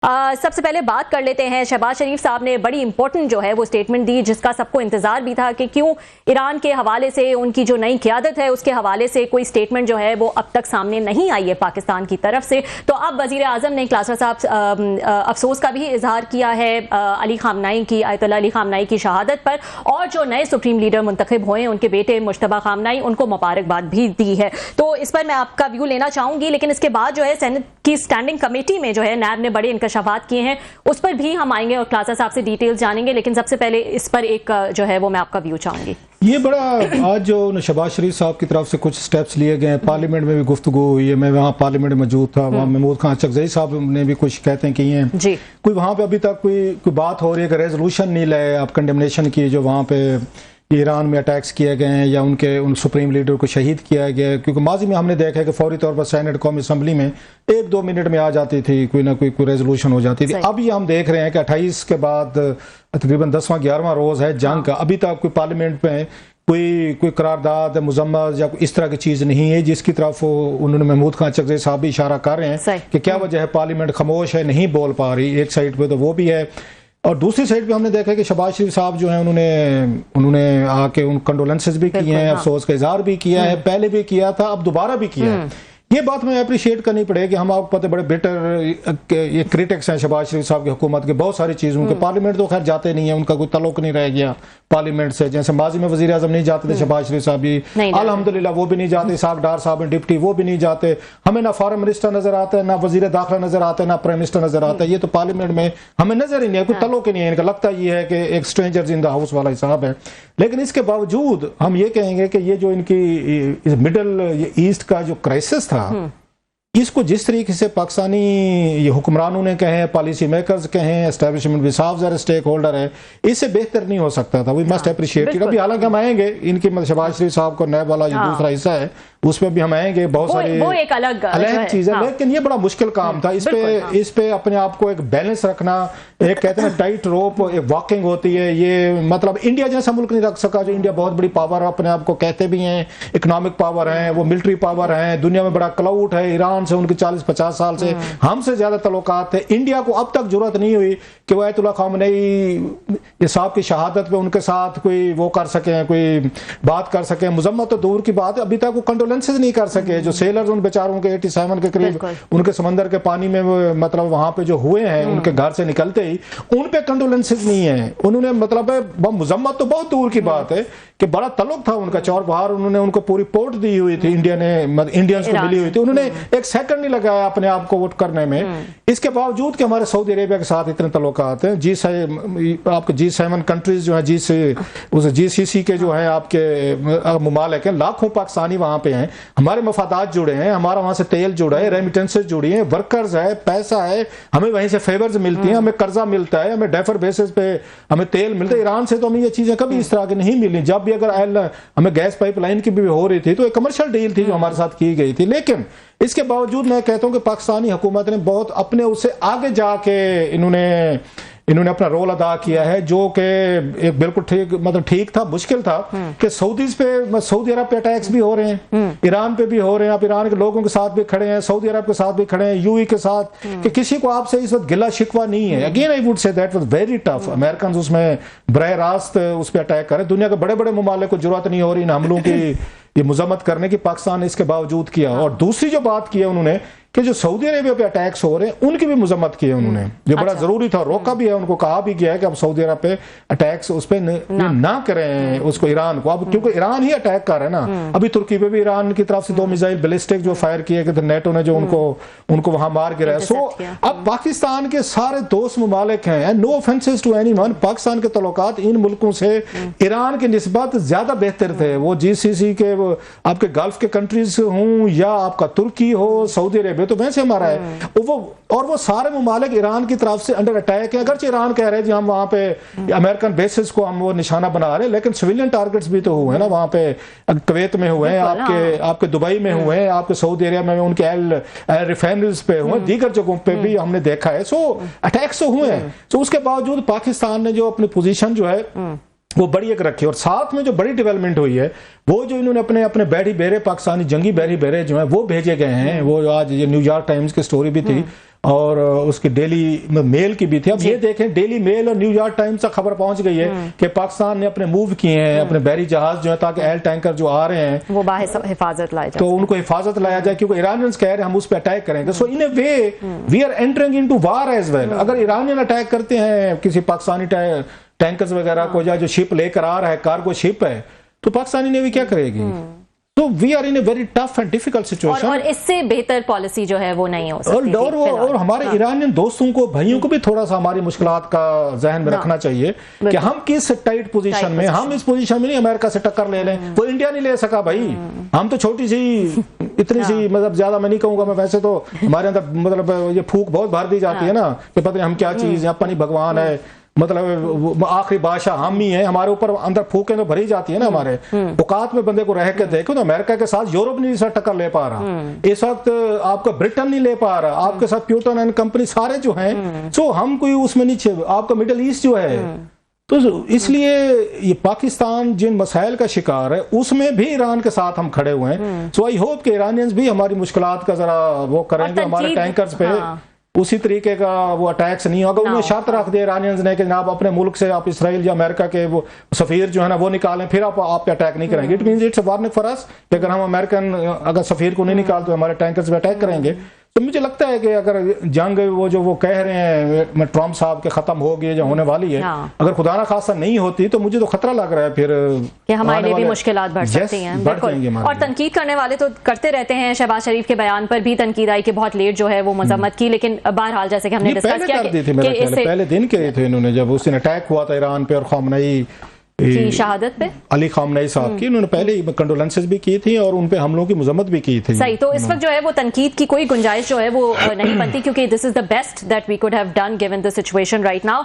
سب سے پہلے بات کر لیتے ہیں، شہباز شریف صاحب نے بڑی امپورٹنٹ جو ہے وہ سٹیٹمنٹ دی، جس کا سب کو انتظار بھی تھا کہ کیوں ایران کے حوالے سے ان کی جو نئی قیادت ہے اس کے حوالے سے کوئی سٹیٹمنٹ جو ہے وہ اب تک سامنے نہیں آئی ہے پاکستان کی طرف سے۔ تو اب وزیر اعظم نے کلاسر صاحب افسوس کا بھی اظہار کیا ہے علی خامنائی کی، آیت اللہ علی خامنائی کی شہادت پر، اور جو نئے سپریم لیڈر منتخب ہوئے ان کے بیٹے مجتبیٰ خامنائی، ان کو مبارکباد بھی دی ہے۔ تو اس پر میں آپ کا ویو لینا چاہوں گی، لیکن اس کے بعد جو ہے سینٹ کی اسٹینڈنگ کمیٹی میں جو ہے نیب نے بڑے انکشافات کیے ہیں، اس پر بھی ہم آئیں گے اور کلاسر صاحب سے ڈیٹیل جانیں گے، لیکن سب سے پہلے اس پر ایک جو ہے وہ میں آپ کا ویو چاہوں گی۔ یہ بڑا آج جو شہباز شریف صاحب کی طرف سے کچھ سٹیپس لیے گئے ہیں، پارلیمنٹ میں بھی گفتگو ہوئی ہے، میں وہاں پارلیمنٹ میں موجود تھا، وہاں محمود خان چکزئی صاحب نے بھی کچھ کہتے کی ہیں جی، کوئی وہاں پہ ابھی تک کوئی بات ہو رہی ہے کہ ریزولوشن نہیں لائے آپ کنڈمنیشن کی، جو وہاں پہ ایران میں اٹیکس کیے گئے ہیں یا ان سپریم لیڈر کو شہید کیا گیا ہے، کیونکہ ماضی میں ہم نے دیکھا ہے کہ فوری طور پر سینٹ قومی اسمبلی میں 1-2 منٹ میں آ جاتی تھی، کوئی نہ کوئی ریزولوشن ہو جاتی تھی۔ اب یہ ہم دیکھ رہے ہیں کہ 28 کے بعد تقریباً 10واں 11واں روز ہے جنگ کا، ابھی تک کوئی پارلیمنٹ میں کوئی قرارداد مذمت یا اس طرح کی چیز نہیں ہے، جس کی طرف انہوں نے محمود خان چکزئی صاحب بھی اشارہ کر رہے ہیں کہ کیا وجہ ہے پارلیمنٹ خاموش ہے، نہیں بول پا رہی۔ ایک سائڈ پہ تو وہ بھی ہے، اور دوسری سائڈ پہ ہم نے دیکھا کہ شہباز شریف صاحب جو ہیں انہوں نے آ کے ان کنڈولنسز بھی کیے ہیں، افسوس کا اظہار بھی کیا ہے، پہلے بھی کیا تھا، اب دوبارہ بھی کیا ہے۔ یہ بات میں اپریشیٹ کرنی پڑے کہ ہم آپ کو پتہ بڑے بیٹر یہ کریٹکس ہیں شہباز شریف صاحب کی حکومت کے بہت ساری چیزوں کے، پارلیمنٹ تو خیر جاتے نہیں ہیں، ان کا کوئی تعلق نہیں رہ گیا پارلیمنٹ سے، جیسے ماضی میں وزیر اعظم نہیں جاتے تھے شہباز شریف صاحب بھی، الحمدللہ وہ بھی نہیں جاتے، اسحاق ڈار صاحب ڈپٹی وہ بھی نہیں جاتے، ہمیں نہ فارن منسٹر نظر آتا ہے، نہ وزیر داخلہ نظر آتا ہے، نہ پرائم منسٹر نظر آتا ہے، یہ تو پارلیمنٹ میں ہمیں نظر ہی نہیں ہے، کوئی تعلق ہی نہیں ہے ان کا، لگتا یہ ہے کہ ایک اسٹرینجرز ان دا ہاؤس والا حساب ہے۔ لیکن اس کے باوجود ہم یہ کہیں گے کہ یہ جو ان کی مڈل ایسٹ کا جو کرائسس تھا، اس کو جس طریقے سے پاکستانی یہ حکمرانوں نے کہیں، پالیسی میکرز کہیں، اسٹیبلشمنٹ بھی صاف ظاہر اسٹیک ہولڈر ہے، اس سے بہتر نہیں ہو سکتا تھا۔ We must appreciate it. ابھی حالانکہ ہم آئیں گے ان کی شہباز شریف صاحب کو نیب والا جو دوسرا حصہ ہے اس پہ بھی ہم آئیں گے، بہت ساری ایک الگ چیز ہے، لیکن یہ بڑا مشکل کام تھا، اس پہ اپنے آپ کو ایک بیلنس رکھنا، ایک کہتے ہیں ٹائٹ روپ ایک واکنگ ہوتی ہے، یہ مطلب انڈیا جیسا ملک نہیں رکھ سکا، جو انڈیا بہت بڑی پاور اپنے آپ کو کہتے بھی ہیں، اکنامک پاور ہیں، وہ ملٹری پاور ہیں، دنیا میں بڑا کلاؤٹ ہے، ایران سے ان کے 40-50 سال سے ہم سے زیادہ تعلقات تھے۔ انڈیا کو اب تک ضرورت نہیں ہوئی کہ وہ آیت اللہ خامنئی صاحب کی شہادت پہ ان کے ساتھ کوئی وہ کر سکیں، کوئی بات کر سکیں، مذمت تو دور کی بات ہے، ابھی تک وہ کنڈولنسز نہیں کر سکے۔ جو سیلرز ان بیچاروں کے 87 کے قریب ان کے سمندر کے پانی میں مطلب وہاں پہ جو ہوئے ہیں ان کے گھر سے نکلتے ہی، ان پہ کنڈولنسز نہیں ہیں، انہوں نے مطلب مذمت تو بہت دور کی بات ہے کہ بڑا تعلق تھا ان کا، چور بہار انہوں نے ان کو پوری پورٹ دی ہوئی تھی، انڈینز کو ملی ہوئی تھی، انہوں نے ایک سیکنڈ نہیں لگایا اپنے آپ کو ووٹ کرنے میں۔ اس کے باوجود کہ ہمارے سعودی عربیہ کے ساتھ اتنے تعلقات ہیں، آپ کے G7 کنٹریز جو ہیں، GCC کے جو ہیں آپ کے ممالک ہیں، لاکھوں پاکستانی وہاں پہ ہیں، ہمارے مفادات جڑے ہیں، ہمارا وہاں سے تیل جڑا ہے، ریمیٹنسز جڑی ہیں، ورکرز ہے، پیسہ ہے، ہمیں وہیں سے فیورز ملتی ہیں، ہمیں قرضہ ملتا ہے، ہمیں ڈیفر بیسز پہ ہمیں تیل ملتا ہے۔ ایران سے تو ہمیں یہ چیزیں کبھی اس طرح کی نہیں ملی، جب بھی اگر ہمیں گیس پائپ لائن کی بھی ہو رہی تھی تو ایک کمرشل ڈیل تھی جو ہمارے ساتھ کی گئی تھی، لیکن اس کے باوجود میں کہتا ہوں کہ پاکستانی حکومت نے بہت اپنے اس سے آگے جا کے انہوں نے اپنا رول ادا کیا ہے، جو کہ ایک بالکل ٹھیک تھا، مشکل تھا کہ سعودی عرب پہ اٹیکس بھی ہو رہے ہیں، ایران پہ بھی ہو رہے ہیں، آپ ایران کے لوگوں کے ساتھ بھی کھڑے ہیں، سعودی عرب کے ساتھ بھی کھڑے ہیں، UAE کے ساتھ، کہ کسی کو آپ سے اس وقت گلہ شکوہ نہیں ہے۔ Again I would say that was very tough, Americans اس میں براہ راست اس پہ اٹیک کریں، دنیا کے بڑے بڑے ممالک کو ضرورت نہیں ہو رہی ان حملوں کی یہ مذمت کرنے کی، پاکستان نے اس کے باوجود کیا۔ اور دوسری جو بات کی ہے انہوں نے کہ جو سعودی عربیہ پہ اٹیکس ہو رہے ہیں ان کی بھی مذمت کی ہے انہوں نے، جو بڑا ضروری تھا، روکا بھی ہے، ان کو کہا بھی گیا ہے کہ اب سعودی عرب پہ اٹیکس اس پہ نہ کریں اس کو، ایران کو، اب کیونکہ ایران ہی اٹیک کر رہا ہے نا، ابھی ترکی پہ بھی ایران کی طرف سے 2 میزائل بیلسٹک جو فائر کیے کہ نیٹو نے جو ان کو وہاں مار گرایا۔ سو اب پاکستان کے سارے دوست ممالک ہیں، no offences to anyone, Pakistan کے تعلقات ان ملکوں سے ایران کی نسبت زیادہ بہتر تھے، وہ GCC کے آپ کے گلف کے کنٹریز ہوں یا آپ کا ترکی ہو، سعودی عربیہ تو ویسے ہمارا ہے، اور وہ سارے ممالک ایران کی طرف سے انڈر اٹیک ہیں، اگرچہ ایران کہہ رہے ہیں جی ہم وہاں پہ امریکن بیسز کو ہم وہ نشانہ بنا رہے ہیں، لیکن سویلین ٹارگٹس بھی تو ہوئے ہیں نا وہاں پہ، کویت میں ہوئے ہیں، آپ کے دبئی میں ہوئے ہیں، آپ کے سعودی عربیہ میں ان کے ریفائنریز پہ ہوئے ہیں، دیگر جگہوں پہ بھی ہم نے دیکھا ہے۔ سو اٹیکس تو ہوئے ہیں، سو اس کے باوجود پاکستان نے جو اپنی پوزیشن جو ہے وہ بڑی ایک رکھی، اور ساتھ میں جو بڑی ڈیولپمنٹ ہوئی ہے وہ جو انہوں نے اپنے بحری بیڑے، پاکستانی جنگی بحری بیڑے جو ہیں وہ بھیجے گئے ہیں، وہ آج یہ نیو یارک ٹائمز کی سٹوری بھی تھی، اور اس کی ڈیلی میل کی بھی تھی. اب یہ دیکھیں ڈیلی میل اور نیو یارک ٹائمز تک خبر پہنچ گئی ہے کہ پاکستان نے اپنے موو کیے ہیں اپنے بحری جہاز جو ہے تاکہ ایل ٹینکر جو آ رہے ہیں وہ حفاظت لائے تو ان کو حفاظت لایا جائے, کیونکہ ایرانینز کہہ رہے ہیں ہم اس پہ اٹیک کریں گے. So in a way we are entering into war as well. اگر ایرانین اٹیک کرتے ہیں کسی پاکستانی ٹینکرز وغیرہ کو یا جو شپ لے کر آ رہا ہے کارگو شپ ہے تو پاکستانی نیوی کیا کرے گی؟ تو we are in a very tough and difficult situation. اور اس سے بہتر پالیسی جو ہے وہ نہیں ہو سکتی. اور ہمارے ایرانین دوستوں کو بھائیوں کو بھی تھوڑا سا ہماری مشکلات کا ذہن میں رکھنا چاہیے کہ ہم کس ٹائٹ پوزیشن میں, ہم اس پوزیشن میں نہیں امریکہ سے ٹکر لے لیں. وہ انڈیا نہیں لے سکا بھائی, ہم تو چھوٹی سی اتنی سی, مطلب زیادہ میں نہیں کہوں گا, میں ویسے تو ہمارے اندر مطلب یہ پھونک بہت بھر دی جاتی ہے نا کہ پتہ نہیں ہم کیا چیز ہیں, اپنی بھگوان ہے, مطلب آخری بادشاہ ہم ہی ہیں, ہمارے اوپر اندر پھوکیں تو بھری جاتی ہے نا. ہمارے اوقات میں بندے کو رہ کے دیکھو تو امریکہ کے ساتھ یورپ نہیں ٹکر لے پا رہا, اس وقت آپ کا برٹن نہیں لے پا رہا, آپ کے ساتھ پیوٹن اینڈ کمپنی سارے جو ہیں, سو ہم کوئی اس میں نہیں, آپ کا مڈل ایسٹ جو ہے. تو اس لیے یہ پاکستان جن مسائل کا شکار ہے اس میں بھی ایران کے ساتھ ہم کھڑے ہوئے ہیں. سو آئی ہوپ کہ ایرانینز بھی ہماری مشکلات کا ذرا وہ کریں گے, ہمارے ٹینکرز پہ اسی طریقے کا وہ اٹیکس نہیں ہوگا. انہوں نے شرط رکھ دیا ایرانینز نے کہ جناب اپنے ملک سے آپ اسرائیل یا امریکہ کے وہ سفیر جو ہے نا وہ نکالیں, پھر آپ پہ اٹیک نہیں کریں گے. It means it's a warning for us کہ اگر ہم امریکن اگر سفیر کو نہیں نکالتے ہمارے ٹینکرز پہ اٹیک کریں گے. تو مجھے لگتا ہے کہ اگر جنگ وہ کہہ رہے ہیں ٹرمپ صاحب کے ختم ہوگی یا ہونے والی ہے, اگر خدا نہ خاصہ نہیں ہوتی تو مجھے تو خطرہ لگ رہا ہے پھر کہ ہمارے لیے بھی مشکلات بڑھ سکتی ہیں. بالکل. اور تنقید کرنے والے تو کرتے رہتے ہیں, شہباز شریف کے بیان پر بھی تنقید آئی کہ بہت لیٹ جو ہے وہ مذمت کی, لیکن بہرحال جیسے کہ ہم نے ڈسکس کیا کہ پہلے دن کے تھے انہوں نے جب اس دن اٹیک ہوا تھا ایران پہ اور خامنئی کی شہادت پہ, علی خامنئی صاحب کی, انہوں نے پہلے ہی کنڈولنسز بھی کی تھی اور ان پہ حملوں کی مذمت بھی کی تھی. صحیح. تو اس وقت جو ہے وہ تنقید کی کوئی گنجائش جو ہے وہ نہیں بنتی, کیونکہ this is the best that we could have done given the situation right now.